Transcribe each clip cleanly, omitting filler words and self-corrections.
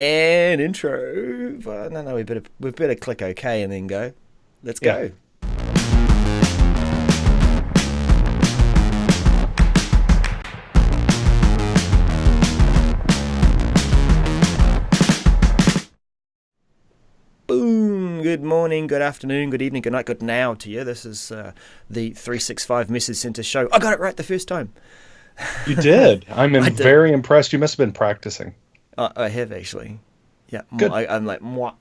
And intro. No, we better click OK and then go. Let's Yeah. go. Boom. Good morning, good afternoon, good evening, good night, good now to you. This is the 365 Message Center show. I got it right the first time. You did. I did. Very impressed. You must have been practicing. I have actually. Yeah, Good. I'm like mwah,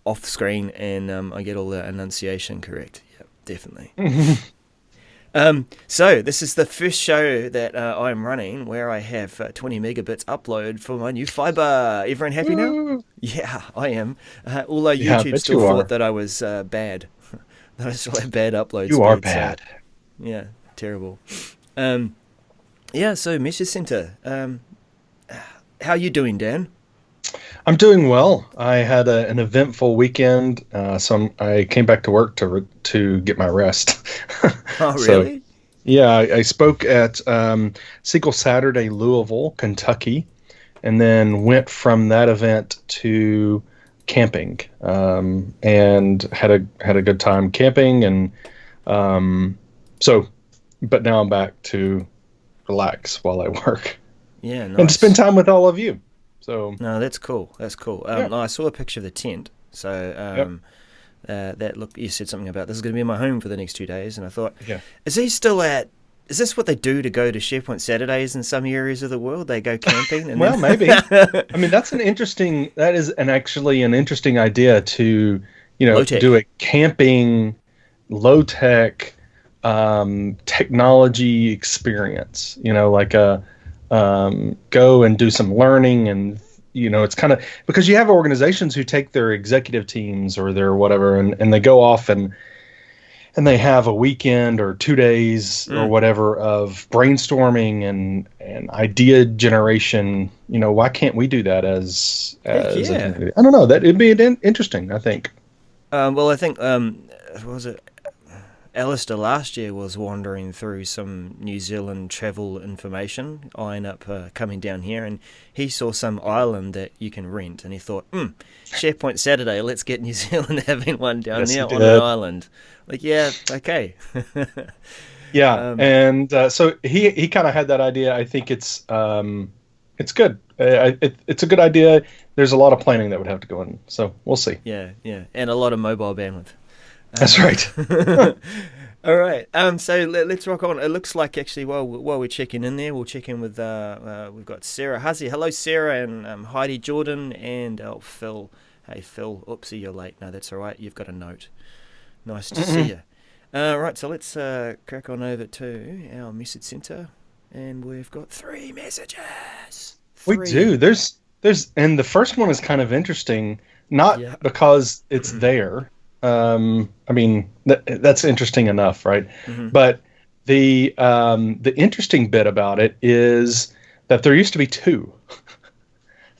off screen, and I get all the enunciation correct. Yeah, definitely. So this is the first show that I'm running where I have 20 megabits upload for my new fiber. Everyone happy now? Woo. Yeah, I am. Although Yeah, I YouTube bet still you thought are. that I was bad, that I still had bad upload You are speed. So bad. yeah, terrible. Um, yeah. So Message Center. How you doing, Dan? I'm doing well. I had an eventful weekend, I came back to work to get my rest. Oh, So really? yeah, I spoke at SQL Saturday, Louisville, Kentucky, and then went from that event to camping, and had a good time camping, and um, so, but now I'm back to relax while I work Yeah, and to spend nice. time with all of you. So No, that's cool. That's cool. yeah, I saw a picture of the tent. So yep, that look, you said something about this is going to be in my home for the next 2 days, and I thought, yeah. is he still at? Is this what they do to go to SharePoint Saturdays in some areas of the world? They go camping and Well, maybe. then I mean, that is actually an interesting idea to, low do tech. a camping, low tech, technology experience, like go and do some learning. And, it's kind of because you have organizations who take their executive teams or their whatever, and they go off and they have a weekend or 2 days or Mm. whatever of brainstorming and idea generation. Why can't we do that Heck as a yeah. community? I don't know. That it'd be interesting, I think. Well, I think what was it? Alistair last year was wandering through some New Zealand travel information, eyeing up coming down here, and he saw some island that you can rent, and he thought, SharePoint Saturday, let's get New Zealand having one down Yes, he there on an did. island. Like, yeah, okay. Yeah, um, and so he kind of had that idea. I think it's good. It's a good idea. There's a lot of planning that would have to go in, so we'll see. yeah, yeah, and a lot of mobile bandwidth. That's Um, right. all right. So let's rock on. It looks like actually while we're checking in there, we'll check in with we've got Sarah Huzzy. Hello, Sarah, and Heidi Jordan and Phil. Hey, Phil. Oopsie, you're late. No, that's all right. You've got a note. Nice to see you. Right. So let's crack on over to our message center, and we've got three messages. We do. Three. And the first one is kind of interesting, not Yeah. because it's there. I mean, that's interesting enough, right? Hmm. But the interesting bit about it is that there used to be two.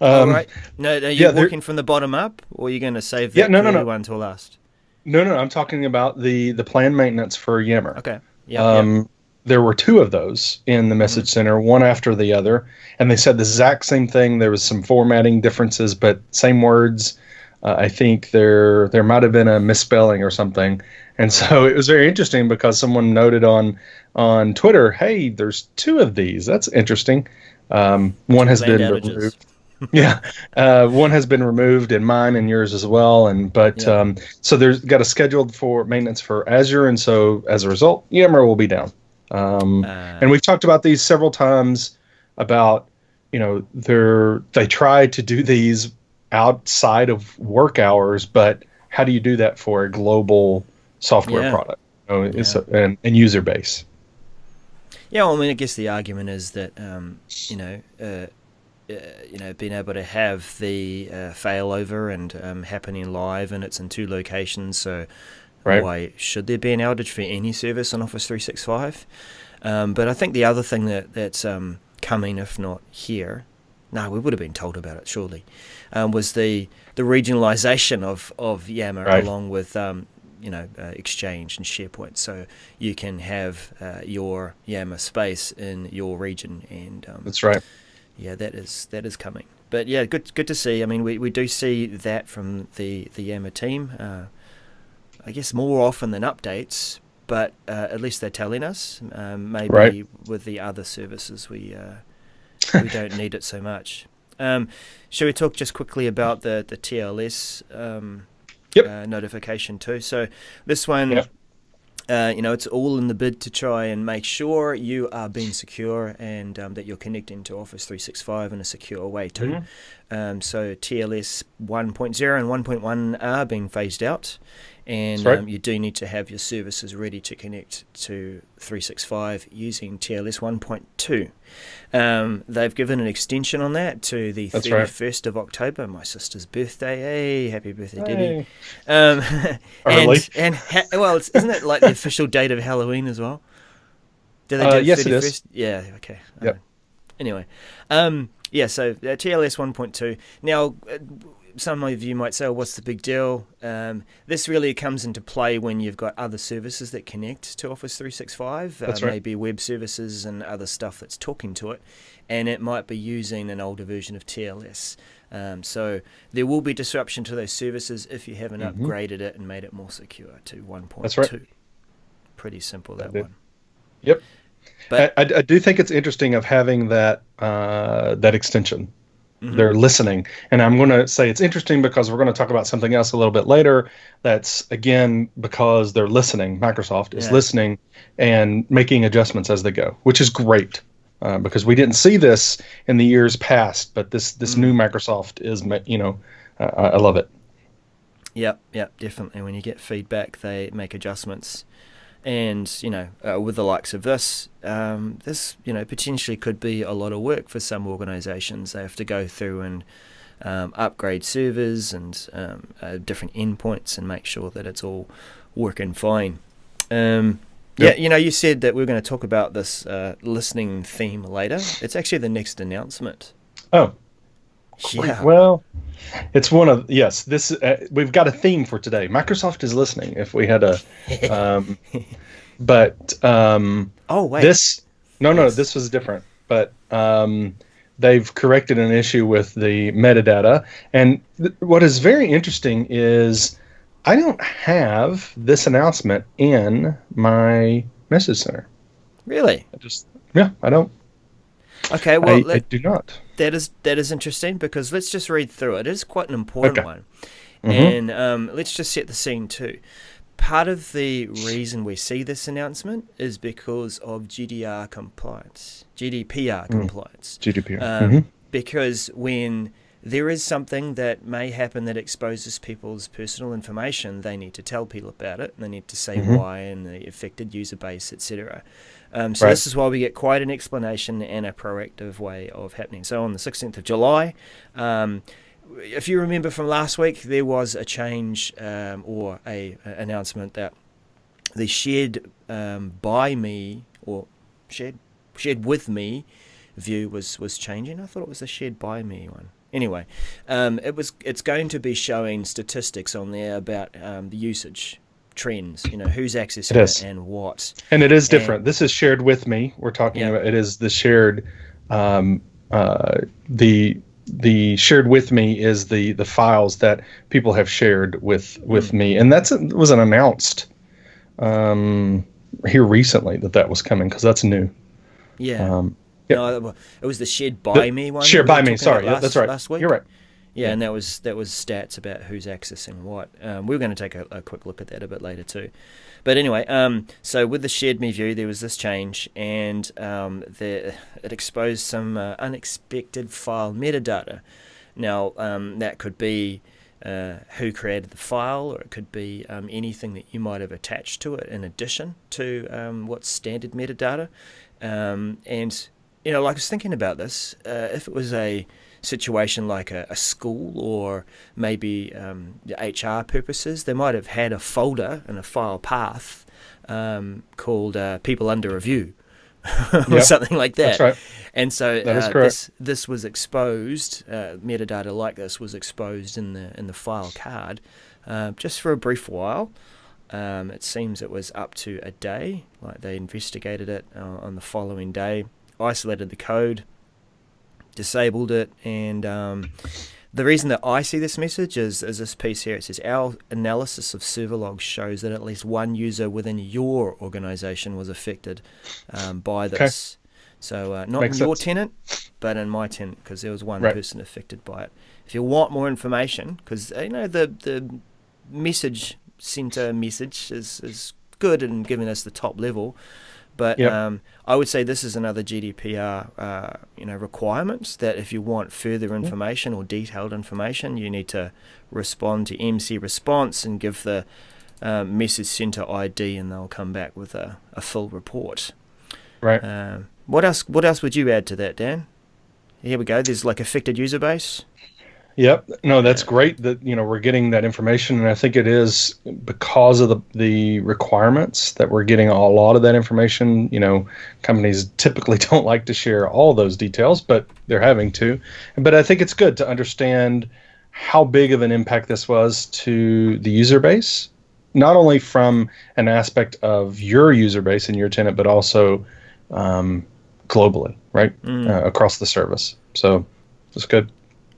All Um, right. No, are you yeah, there. working from the bottom up, or are you going to save Yeah, that no, no, curly no, one till last? no, no. I'm talking about the planned maintenance for Yammer. Okay. Yep. Yep. Um, there were two of those in the Hmm. message center, one after the other, and they said the exact same thing. There was some formatting differences, but same words. I think there might have been a misspelling or something, and All so right. it was very interesting because someone noted on Twitter, "Hey, there's two of these. That's interesting. One Two has planned been outages. removed." Yeah, one has been removed in mine and yours as well, and but Yep. so there's got a scheduled for maintenance for Azure, and so as a result, Yammer will be down. And Uh, we've talked about these several times about they try to do these outside of work hours, but how do you do that for a global software yeah. product? It's Yeah. and user base. Yeah. Well, I mean, I guess the argument is that you know, being able to have the failover and happening live, and it's in two locations. So Right. why should there be an outage for any service on Office 365? But I think the other thing that's coming, if not here, no, we would have been told about it surely, was the regionalization of Yammer Right. along with Exchange and SharePoint, so you can have your Yammer space in your region, and That's right. yeah, that is coming. But yeah, good to see. I mean, we do see that from the Yammer team. I guess more often than updates, but at least they're telling us. Maybe Right. with the other services, we don't need it so much. Shall we talk just quickly about the TLS Yep. notification too? So this one, Yep. It's all in the bid to try and make sure you are being secure and that you're connecting to Office 365 in a secure way too. So TLS 1.0 and 1.1 are being phased out, and That's right. you do need to have your services ready to connect to 365 using TLS 1.2. They've given an extension on that to the That's right. 31st of October, my sister's birthday. Hey, happy birthday, Debbie. Hey. Um, Early. Isn't it like the official date of Halloween as well? Do they do it Yes, it 31st? is. Yeah, okay. Yep. Anyway, so TLS 1.2. Now, some of you might say, well, what's the big deal? This really comes into play when you've got other services that connect to Office 365, That's right. maybe web services and other stuff that's talking to it, and it might be using an older version of TLS. So there will be disruption to those services if you haven't upgraded it and made it more secure to 1.2. That's right. Pretty simple, that did. one. Yep. But I do think it's interesting of having that extension. They're listening, and I'm going to say it's interesting because we're going to talk about something else a little bit later. That's again because they're listening. Microsoft is listening and making adjustments as they go, which is great because we didn't see this in the years past. But this new Microsoft is, I love it. Yep, definitely. When you get feedback, they make adjustments. And, with the likes of this, potentially could be a lot of work for some organisations. They have to go through and upgrade servers and different endpoints and make sure that it's all working fine. You said that we're going to talk about this listening theme later. It's actually the next announcement. Oh, Yeah. well, it's one of this. We've got a theme for today. Microsoft is listening. If we had a, Oh, wait. this this was different. But they've corrected an issue with the metadata, and what is very interesting is I don't have this announcement in my message center. Really? I don't. Okay, well, I do not. That is interesting because let's just read through it. It is quite an important one. Mm-hmm. And let's just set the scene too. Part of the reason we see this announcement is because of GDPR compliance. GDPR. Because when there is something that may happen that exposes people's personal information, they need to tell people about it, and they need to say why and the affected user base, etc. This is why we get quite an explanation and a proactive way of happening. So on the 16th of July, if you remember from last week, there was a change or a announcement that the shared by me or shared with me view was changing. I thought it was the shared by me one. Anyway, it's going to be showing statistics on there about the usage trends, who's accessing it and what. And it is different. This is shared with me. We're talking about it is the shared the shared with me is the files that people have shared with me, and was announced here recently that was coming because that's new. Yeah. No, it was the shared by me one. Shared by me. Sorry, that's right. Last week. You're right. Yeah, and that was stats about who's accessing what. We're going to take a quick look at that a bit later too. But anyway, so with the shared me view, there was this change, and it exposed some unexpected file metadata. Now, that could be who created the file, or it could be anything that you might have attached to it in addition to what's standard metadata. And I was thinking about this. If it was a situation like a school or maybe HR purposes, they might have had a folder and a file path called people under review or something like that. That's right. And so that is correct. This was exposed, metadata like this was exposed in the file card just for a brief while. It seems it was up to a day. Like they investigated it on the following day, isolated the code, disabled it, and the reason that I see this message is this piece here. It says, our analysis of server logs shows that at least one user within your organization was affected by this. So not Makes in your sense. tenant, but in my tenant, because there was one Right. person affected by it. If you want more information, because the message center message is good in giving us the top level, but Yep. I would say this is another GDPR requirement, that if you want further information or detailed information, you need to respond to MC response and give the message center ID, and they'll come back with a full report. Right. What else would you add to that, Dan? Here we go. There's like affected user base. Yep. No, that's great that we're getting that information, and I think it is because of the requirements that we're getting a lot of that information. Companies typically don't like to share all those details, but they're having to. But I think it's good to understand how big of an impact this was to the user base, not only from an aspect of your user base and your tenant, but also globally, right, across the service. So it's good.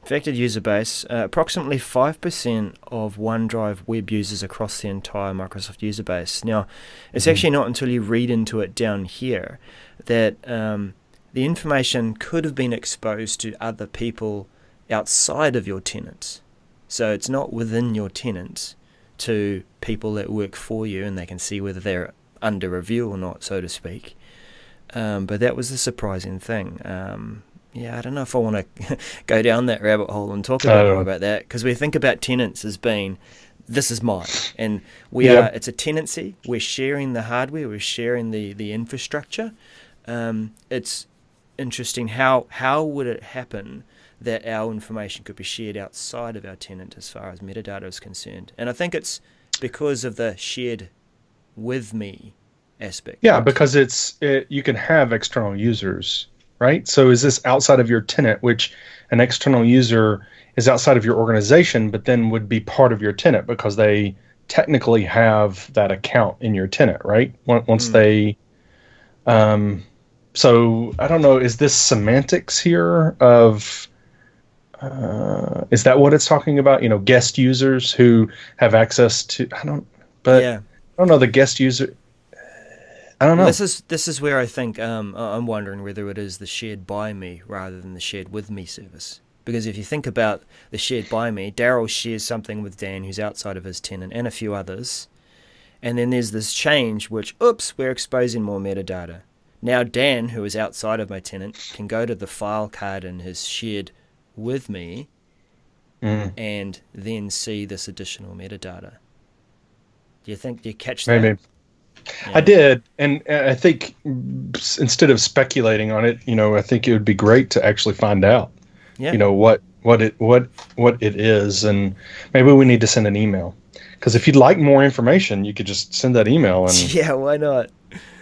Affected user base, approximately 5% of OneDrive web users across the entire Microsoft user base. Now, it's actually not until you read into it down here that the information could have been exposed to other people outside of your tenant. So it's not within your tenant to people that work for you, and they can see whether they're under review or not, so to speak. But that was the surprising thing. I don't know if I want to go down that rabbit hole and talk more about that, because we think about tenants as being, this is mine, and it's a tenancy. We're sharing the hardware, we're sharing the infrastructure. It's interesting how would it happen that our information could be shared outside of our tenant as far as metadata is concerned. And I think it's because of the shared with me aspect. Yeah, because you can have external users, right? So is this outside of your tenant, which an external user is outside of your organization, but then would be part of your tenant because they technically have that account in your tenant, right? Once they, so I don't know, is this semantics here of, is that what it's talking about? Guest users who have access to, I don't know, the guest user. I don't know. This is where I think I'm wondering whether it is the shared by me rather than the shared with me service. Because if you think about the shared by me, Daryl shares something with Dan who's outside of his tenant and a few others. And then there's this change which, we're exposing more metadata. Now Dan, who is outside of my tenant, can go to the file card in his shared with me and then see this additional metadata. Do you catch that? Maybe. Yeah. I did, and I think instead of speculating on it, I think it would be great to actually find out, what it is, and maybe we need to send an email, because if you'd like more information, you could just send that email, and yeah, why not?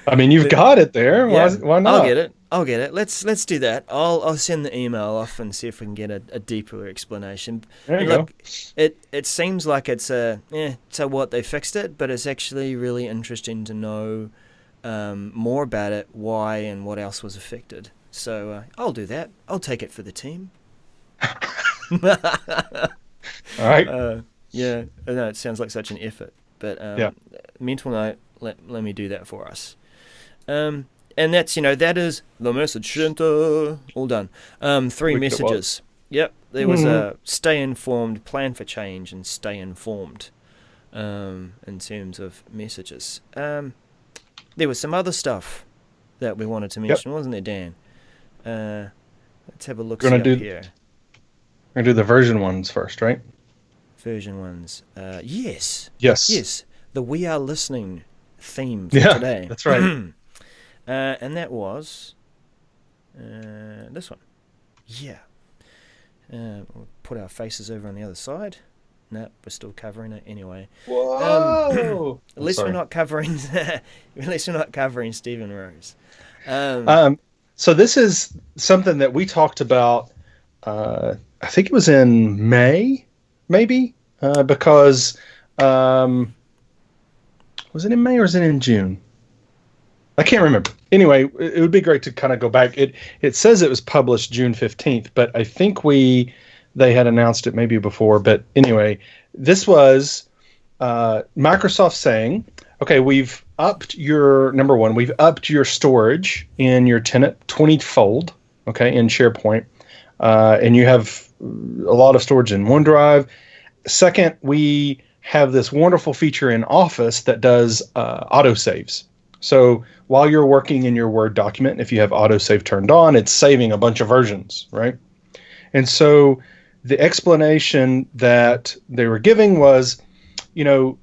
I mean, you've got it there. Yeah, Why not? I'll get it. Let's do that. I'll send the email off and see if we can get a deeper explanation. There you go. It seems like it's so what, they fixed it, but it's actually really interesting to know more about it, why and what else was affected. So I'll do that. I'll take it for the team. All right. Yeah, I know it sounds like such an effort, but mental note, let me do that for us. And that's, that is the message center. All done. 3 messages. Yep. There was a stay informed, plan for change, and stay informed in terms of messages. There was some other stuff that we wanted to mention, wasn't there, Dan? Let's have a look here. We're going to do the version ones first, right? Version ones. Yes. Yes. The We Are Listening theme for today. That's right. And that was this one. Yeah. We'll put our faces over on the other side. No, we're still covering it anyway. Whoa! At least we're not covering. At least we're not covering Stephen Rose. So this is something that we talked about. I think it was in May, maybe, because was it in May or was it in June? I can't remember. Anyway, it would be great to kind of go back. It says it was published June 15th, but I think they had announced it maybe before. But anyway, this was Microsoft saying, okay, we've upped your number one. We've upped your storage in your tenant 20-fold. Okay, in SharePoint, and you have a lot of storage in OneDrive. Second, we have this wonderful feature in Office that does autosaves. So while you're working in your Word document, if you have autosave turned on, it's saving a bunch of versions, right? And so the explanation that they were giving was,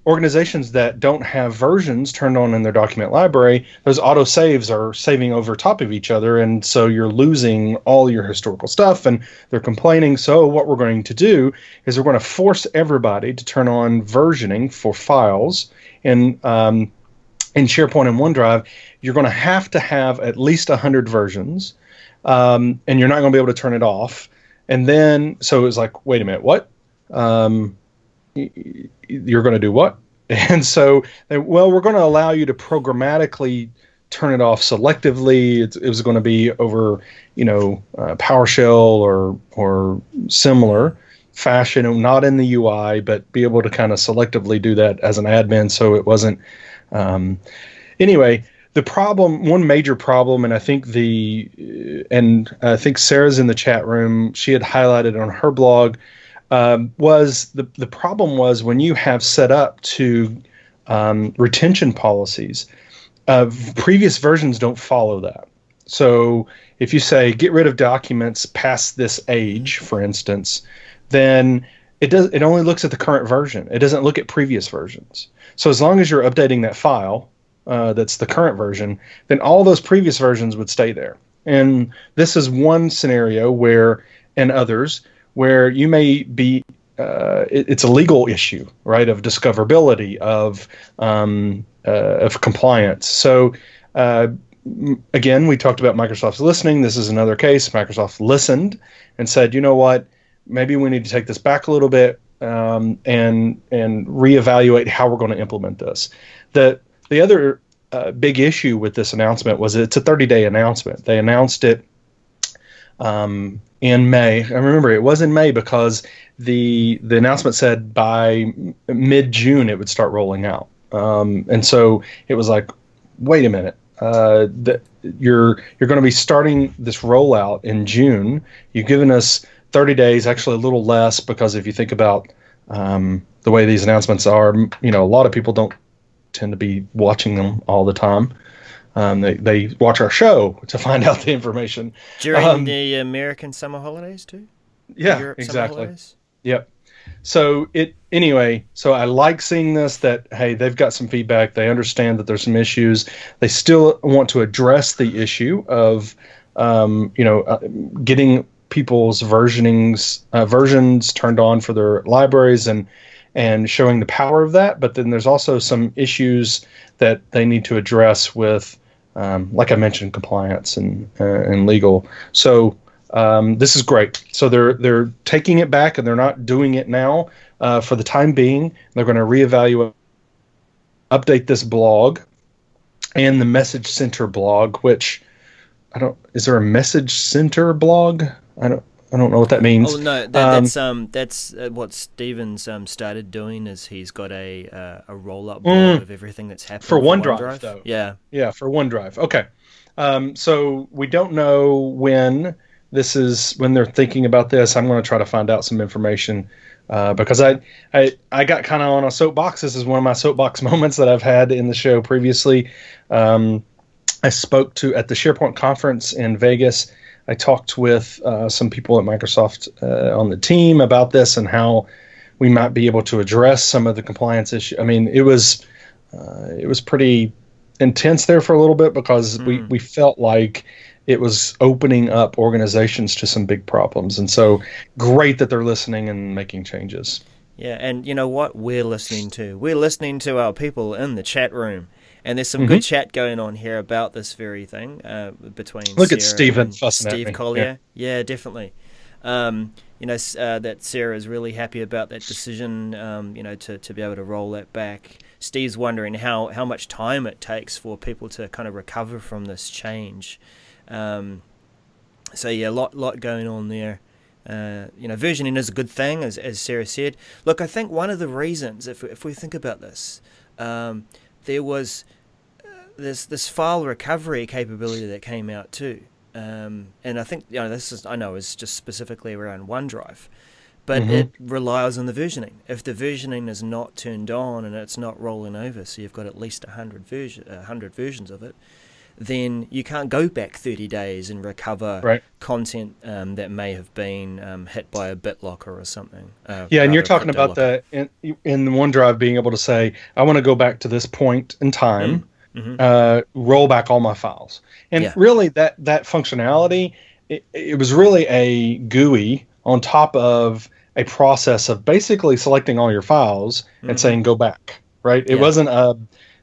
organizations that don't have versions turned on in their document library, those autosaves are saving over top of each other, and so you're losing all your historical stuff, and they're complaining. So what we're going to do is we're going to force everybody to turn on versioning for files in SharePoint and OneDrive. You're going to have at least 100 versions, and you're not going to be able to turn it off. And then, so it was like, wait a minute, what? You're going to do what? And so, well, we're going to allow you to programmatically turn it off selectively. It was going to be over, PowerShell or similar fashion, not in the UI, but be able to kind of selectively do that as an admin. So it wasn't. Anyway, the problem, one major problem, and I think Sarah's in the chat room. She had highlighted on her blog. Was the problem was when you have set up to retention policies, previous versions don't follow that. So if you say get rid of documents past this age, for instance, then it only looks at the current version. It doesn't look at previous versions. So as long as you're updating that file, that's the current version, then all those previous versions would stay there. And this is one scenario and others, where you may be, it's a legal issue, right, of discoverability, of compliance. So again, we talked about Microsoft's listening. This is another case. Microsoft listened and said, you know what, maybe we need to take this back a little bit and reevaluate how we're going to implement this. The other big issue with this announcement was it's a 30-day announcement. They announced it in May. I remember it was in May because the announcement said by mid-June it would start rolling out. And so it was like, wait a minute, you're going to be starting this rollout in June. You've given us 30 days, actually a little less, because if you think about the way these announcements are, a lot of people don't tend to be watching them all the time. They watch our show to find out the information during the American summer holidays too. Yeah, Europe exactly. Yep. So So I like seeing this. That hey, they've got some feedback. They understand that there's some issues. They still want to address the issue of getting people's versions turned on for their libraries and showing the power of that. But then there's also some issues that they need to address with. Like I mentioned, compliance and legal. So this is great. So they're taking it back and they're not doing it now for the time being. They're going to reevaluate, update this blog and the Message Center blog. Which is there a Message Center blog? I don't know what that means. Oh no, that's what Steven's started doing. Is he's got a roll-up blog of everything that's happened for OneDrive, though. Yeah, for OneDrive. Okay, so we don't know when they're thinking about this. I'm going to try to find out some information because I got kind of on a soapbox. This is one of my soapbox moments that I've had in the show previously. I spoke at the SharePoint conference in Vegas. I talked with some people at Microsoft on the team about this and how we might be able to address some of the compliance issues. I mean, it was pretty intense there for a little bit because we felt like it was opening up organizations to some big problems. And so great that they're listening and making changes. Yeah, and you know what we're listening to? We're listening to our people in the chat room. And there's some good chat going on here about this very thing between Look Sarah at Stephen and Steve Collier. Yeah, definitely. That Sarah is really happy about that decision, to be able to roll that back. Steve's wondering how much time it takes for people to kind of recover from this change. So yeah, a lot going on there. Versioning is a good thing, as Sarah said. Look, I think one of the reasons, if we think about this, there was this file recovery capability that came out too. And I think is just specifically around OneDrive, but it relies on the versioning. If the versioning is not turned on and it's not rolling over, so you've got at least 100 versions of it, then you can't go back 30 days and recover content that may have been hit by a BitLocker or something. And you're talking about in OneDrive being able to say, I want to go back to this point in time, roll back all my files. And really that functionality, it was really a GUI on top of a process of basically selecting all your files and saying go back, right? It wasn't a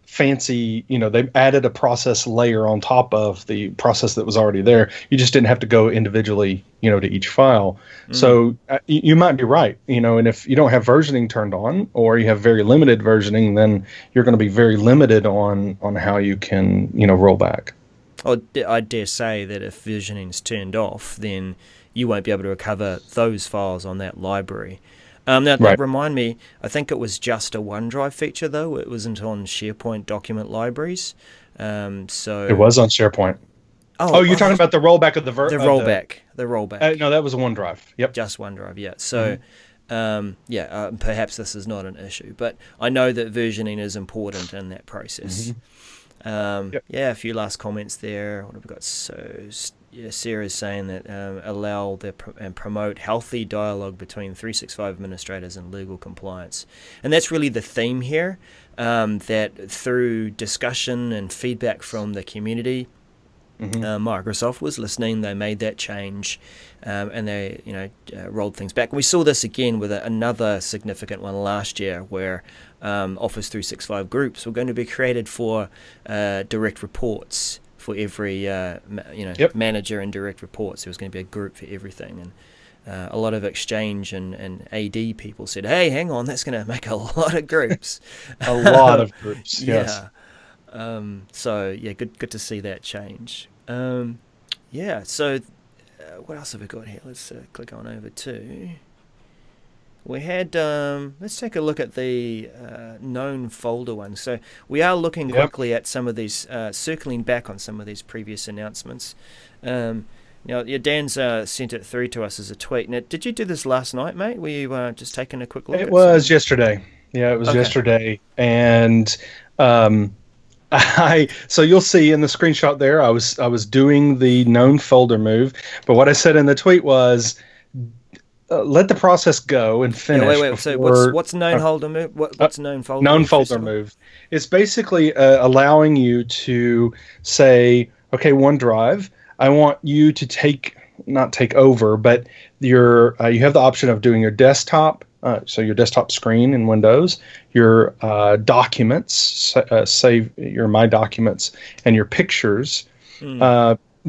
fancy, they added a process layer on top of the process that was already there. You just didn't have to go individually, to each file. So you might be right, and if you don't have versioning turned on or you have very limited versioning, then you're going to be very limited on how you can, roll back. I dare say that if versioning is turned off, then you won't be able to recover those files on that library. That remind me, I think it was just a OneDrive feature, though. It wasn't on SharePoint document libraries. So it was on SharePoint. You're talking about the rollback of the rollback. The rollback. No, that was a OneDrive. Yep. Just OneDrive, yeah. So, perhaps this is not an issue, but I know that versioning is important in that process. A few last comments there. What have we got? So, Sarah's saying that allow and promote healthy dialogue between 365 administrators and legal compliance. And that's really the theme here, that through discussion and feedback from the community, Microsoft was listening. They made that change, and they rolled things back. We saw this again with another significant one last year, where Office 365 groups were going to be created for direct reports for every manager and direct reports. There was going to be a group for everything, and a lot of Exchange and AD people said, "Hey, hang on, that's going to make a lot of groups." A lot of groups, yes. Yeah. Good to see that change. So what else have we got here? Let's click on over to. We had, let's take a look at the known folder one. So we are looking quickly at some of these, circling back on some of these previous announcements. Dan's sent it through to us as a tweet. Now, did you do this last night, mate? Were you just taking a quick look? It was yesterday. Yeah, it was yesterday. And so you'll see in the screenshot there, I was doing the known folder move. But what I said in the tweet was, let the process go and finish. Wait. So what's known folder move? What's known folder? Known folder move. It's basically allowing you to say, okay, OneDrive, I want you to not take over, but you have the option of doing your desktop, so your desktop screen in Windows, your documents, save your My Documents, and your pictures.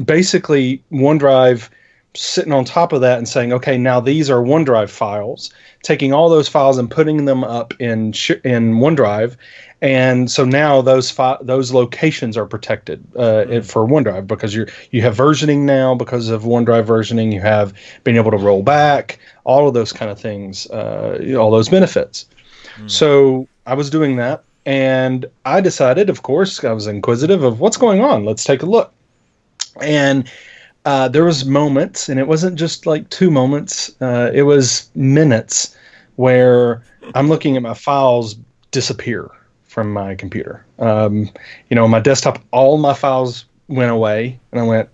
Basically, OneDrive sitting on top of that and saying, okay, now these are OneDrive files, taking all those files and putting them up in OneDrive. And so now those locations are protected for OneDrive, because you have versioning now because of OneDrive versioning. You have being able to roll back, all of those kind of things, all those benefits. So I was doing that, and I decided, of course, I was inquisitive of what's going on. Let's take a look. And there was moments, and it wasn't just like 2 moments. It was minutes where I'm looking at my files disappear from my computer. My desktop, all my files went away, and I went,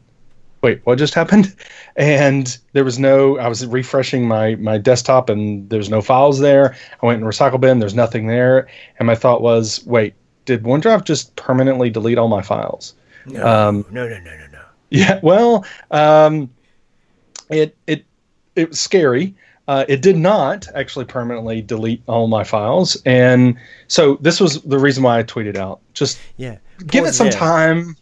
wait, what just happened? And I was refreshing my desktop, and there's no files there. I went in the recycle bin, there's nothing there. And my thought was, wait, did OneDrive just permanently delete all my files? No. Yeah, well, it was scary. It did not actually permanently delete all my files, and so this was the reason why I tweeted out. Just give it some time.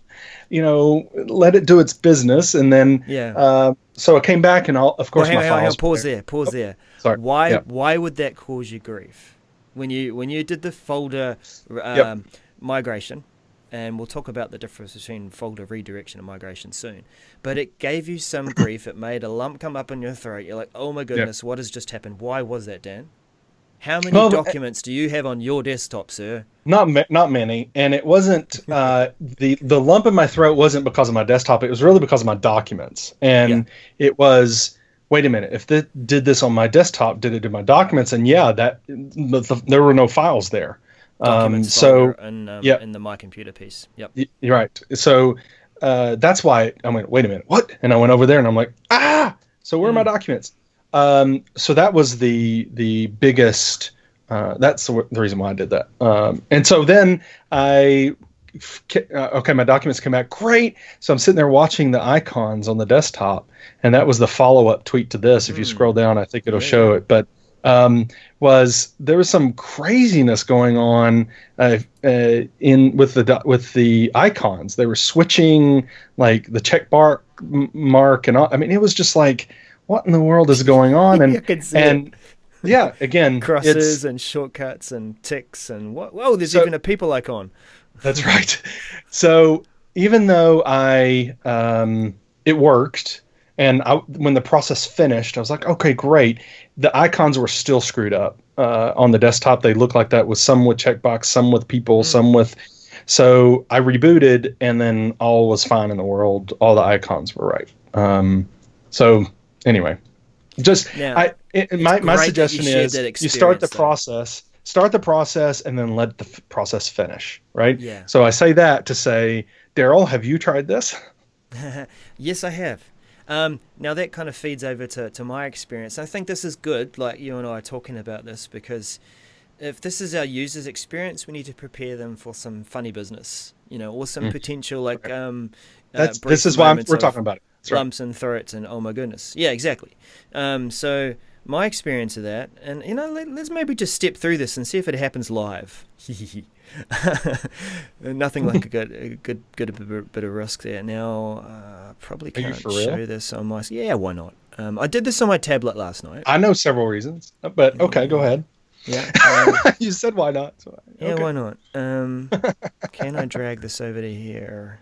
let it do its business, and then Yeah. so I came back, and of Well, course my hang on, files were pause there. there, pause Oh, there. sorry. Yeah. Why would that cause you grief? When you did the folder Yep. migration, and we'll talk about the difference between folder redirection and migration soon. But it gave you some grief. It made a lump come up in your throat. You're like, oh my Yeah. goodness, what has just happened? Why was that, Dan? How many Well, documents do you have on your desktop, sir? not many, and it wasn't the lump in my throat wasn't because of my desktop. It was really because of my documents, Yeah, and it was. Wait a minute. If this did this on my desktop, did it do my documents? And yeah, there were no files there. documents folder So yeah, in the My Computer piece. Yep. you're right. So that's why I went. Wait a minute. What? And I went over there, and I'm like, ah. So where are my Mm. documents? So that was the biggest. That's the reason why I did that. And so then okay, my documents came back great. So I'm sitting there watching the icons on the desktop, and that was the follow-up tweet to this. If you scroll down, I think it'll show it. But there was some craziness going on in with the icons. They were switching like the mark and all. I mean, it was just like, what in the world is going on? You can see it. Yeah, again, Crosses and shortcuts and ticks and what? Whoa, there's even a people icon. That's right. So even though it worked, and when the process finished, I was like, okay, great. The icons were still screwed up on the desktop. They looked like that with some with checkbox, some with people, some with. So I rebooted, and then all was fine in the world. All the icons were right. So anyway, just Now, my great that suggestion you shared is that you start the experience, though. process. Start the process and then let the process finish, right? Yeah. So I say that to say, Daryl, have you tried this? Yes, I have. Now that kind of feeds over to my experience. I think this is good, like you and I are talking about this, because if this is our users' experience, we need to prepare them for some funny business, or some potential like This is why we're talking about it. That's right. lumps and throats and oh my goodness, yeah, exactly. So my experience of that, and let's maybe just step through this and see if it happens live. Nothing like a good bit of risk there. Now, probably Are you can't for real? show this on my. Yeah, why not? I did this on my tablet last night. I know several reasons, but okay, go ahead. Yeah. You said why not? So, Yeah, okay. why not? Can I drag this over to here?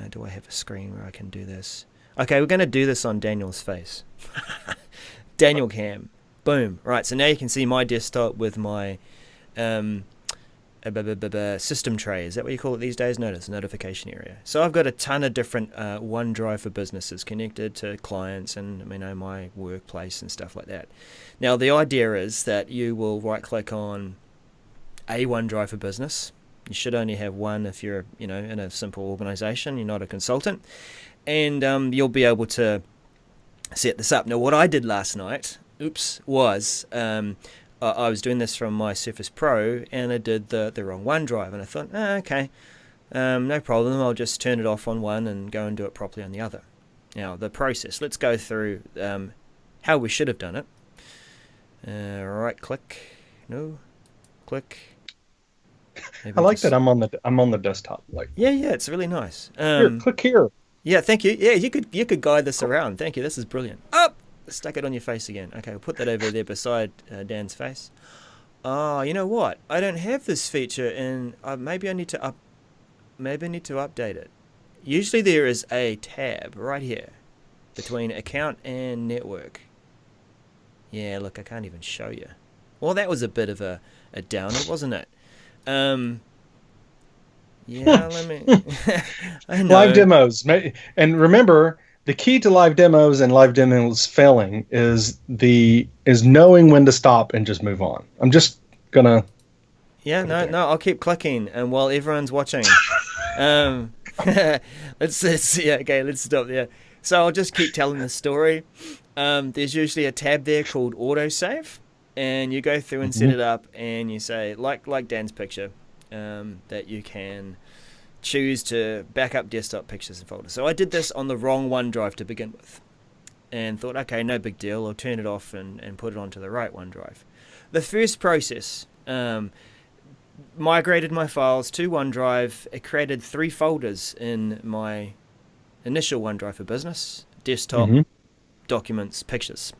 Do I have a screen where I can do this? Okay, we're going to do this on Daniel's face. Daniel Cam. Boom. Right, so now you can see my desktop with my system tray. Is that what you call it these days? No, it's a notification area. So I've got a ton of different OneDrive for businesses connected to clients and my workplace and stuff like that. Now, the idea is that you will right-click on a OneDrive for business. You should only have one if you're, in a simple organization. You're not a consultant. And you'll be able to set this up. Now, what I did last night, was I was doing this from my Surface Pro, and I did the wrong OneDrive. And I thought, okay, no problem. I'll just turn it off on one and go and do it properly on the other. Now, the process. Let's go through how we should have done it. Right-click. No. Click. Maybe I like that I'm on the desktop. Like, yeah, it's really nice. here, click here. Yeah, thank you. Yeah, you could guide this around. Thank you. This is brilliant. Up, stuck it on your face again. Okay, we'll put that over there beside Dan's face. Oh, you know what? I don't have this feature, and maybe I need to update it. Usually there is a tab right here between account and network. Yeah, look, I can't even show you. Well, that was a bit of a downer, wasn't it? Yeah, let me. I know. Live demos, and remember, the key to live demos and live demos failing is knowing when to stop and just move on. I'm just gonna. Yeah, no, I'll keep clicking, and while everyone's watching, let's stop there. So I'll just keep telling the story. There's usually a tab there called autosave, and you go through and set it up, and you say like Dan's picture, that you can choose to back up desktop pictures and folders. So I did this on the wrong OneDrive to begin with, and thought, okay, no big deal. I'll turn it off and put it onto the right OneDrive. The first process, migrated my files to OneDrive. It created 3 folders in my initial OneDrive for Business: desktop, documents, pictures.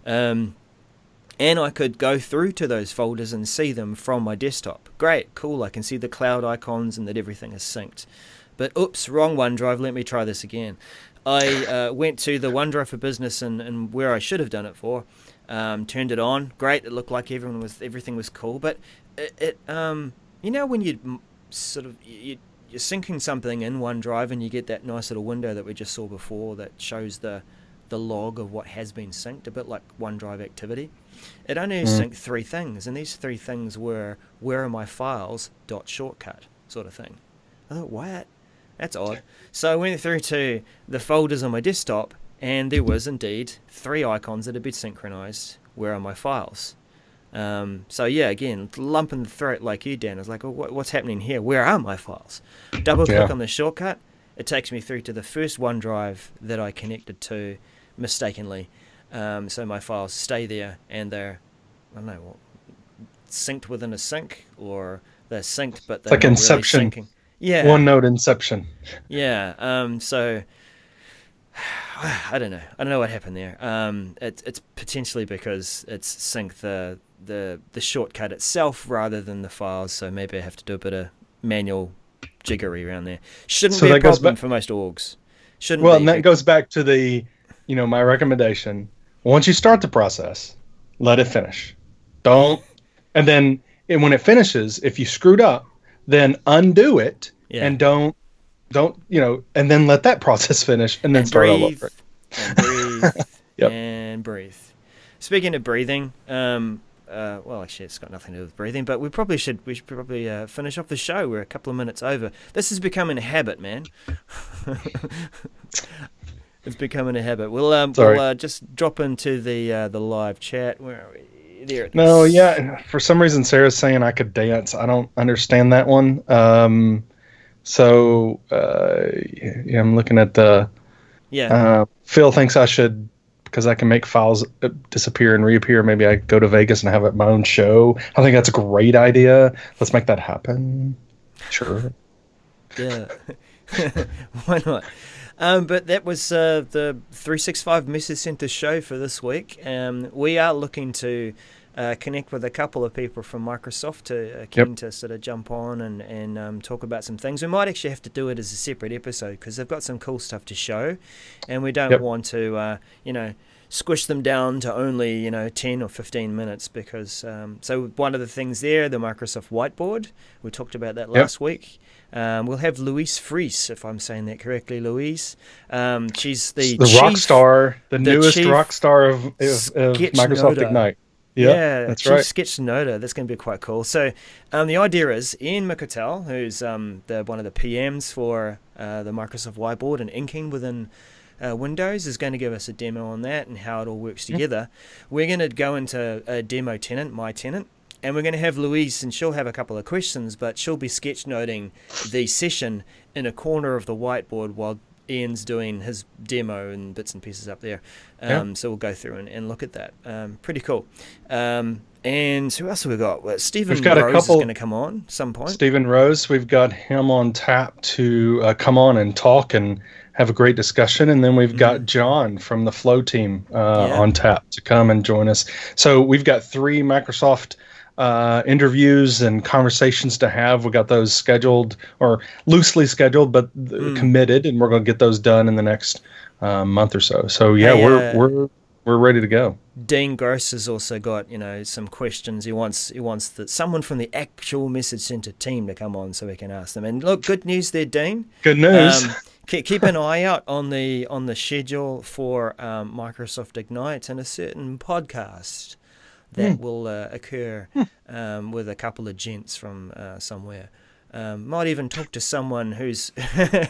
And I could go through to those folders and see them from my desktop. Great, cool, I can see the cloud icons and that everything is synced. But oops, wrong OneDrive, let me try this again. I went to the OneDrive for Business and where I should have done it for, turned it on. Great, it looked like everything was cool, but it you know when you sort of you're syncing something in OneDrive and you get that nice little window that we just saw before that shows the log of what has been synced, a bit like OneDrive activity. It only synced 3 things, and these 3 things were where are my files .shortcut sort of thing. I thought, what? That's odd. So I went through to the folders on my desktop, and there was indeed 3 icons that had been synchronized. Where are my files? So yeah, again, lumping the throat like you, Dan. I was like, oh, what's happening here? Where are my files? Double click on the shortcut. It takes me through to the first OneDrive that I connected to mistakenly. So my files stay there, and they're, I don't know, synced within a sync, or they're synced but they're like not Inception. really syncing. Yeah. OneNote Inception. Yeah. So I don't know. I don't know what happened there. It's potentially because it's synced the shortcut itself rather than the files. So maybe I have to do a bit of manual jiggery around there. Shouldn't be a problem for most orgs. Shouldn't be. Well, and that goes back to the, my recommendation. Once you start the process, let it finish. Don't, and then when it finishes, if you screwed up, then undo it and don't, and then let that process finish and then start all over. And breathe. Yep. And breathe. Speaking of breathing, well, actually, it's got nothing to do with breathing, but we should probably finish off the show. We're a couple of minutes over. This is becoming a habit, man. It's becoming a habit. We'll just drop into the live chat. Where are we? There it is. No, yeah. For some reason, Sarah's saying I could dance. I don't understand that one. I'm looking at the. Yeah. Phil thinks I should, because I can make files disappear and reappear. Maybe I go to Vegas and have my own show. I think that's a great idea. Let's make that happen. Sure. Yeah. Why not? But that was the 365 Message Center show for this week. We are looking to connect with a couple of people from Microsoft to sort of jump on and talk about some things. We might actually have to do it as a separate episode because they've got some cool stuff to show, and we don't want to, squish them down to only 10 or 15 minutes because so one of the things there, the Microsoft Whiteboard, we talked about that last week. We'll have Louise Fries, if I'm saying that correctly. Louise, she's the rock star, the newest rock star of Microsoft Ignite. Yeah, that's Chief right. Sketchnoter. That's going to be quite cool. So the idea is Ian McCotel, who's one of the PMs for the Microsoft Whiteboard and inking within Windows, is going to give us a demo on that and how it all works together. We're going to go into a demo tenant, my tenant, and we're going to have Louise, and she'll have a couple of questions, but she'll be sketchnoting the session in a corner of the whiteboard while Ian's doing his demo and bits and pieces up there. So we'll go through and look at that. Pretty cool. And who else have we got? Well, Stephen Rose is going to come on at some point. Stephen Rose, we've got him on tap to come on and talk and have a great discussion. And then we've got John from the Flow team on tap to come and join us. So we've got 3 Microsoft interviews and conversations to have. We got those scheduled, or loosely scheduled, but committed, and we're going to get those done in the next month or so. So we're ready to go. Dean Gross has also got some questions. He wants someone from the actual Message Center team to come on so we can ask them. And look, good news there, Dean. Good news. Keep an eye out on the schedule for Microsoft Ignite and a certain podcast that will occur with a couple of gents from somewhere. Might even talk to someone who's we're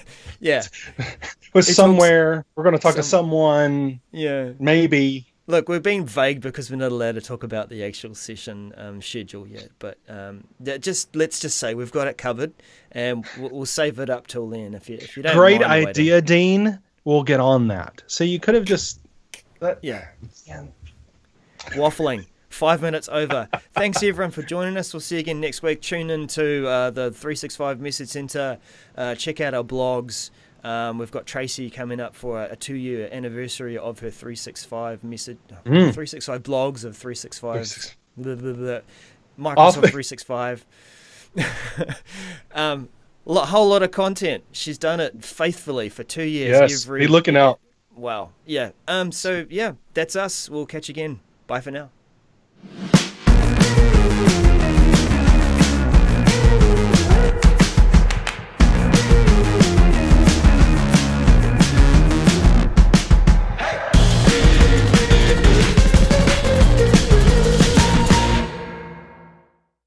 going to talk to someone. Yeah, maybe. Look, we're being vague because we're not allowed to talk about the actual session schedule yet. But let's just say we've got it covered, and we'll save it up till then. If you don't. Great idea, Dean. We'll get on that. So you could have just. Waffling. 5 minutes over. Thanks everyone for joining us. We'll see you again next week. Tune into the 365 Message Centre. Check out our blogs. We've got Tracy coming up for a 2-year anniversary of her 365 message, 365 blogs of 365, Microsoft 365. Whole lot of content. She's done it faithfully for 2 years. Yes, be looking out. Wow. Yeah. So yeah, that's us. We'll catch you again. Bye for now.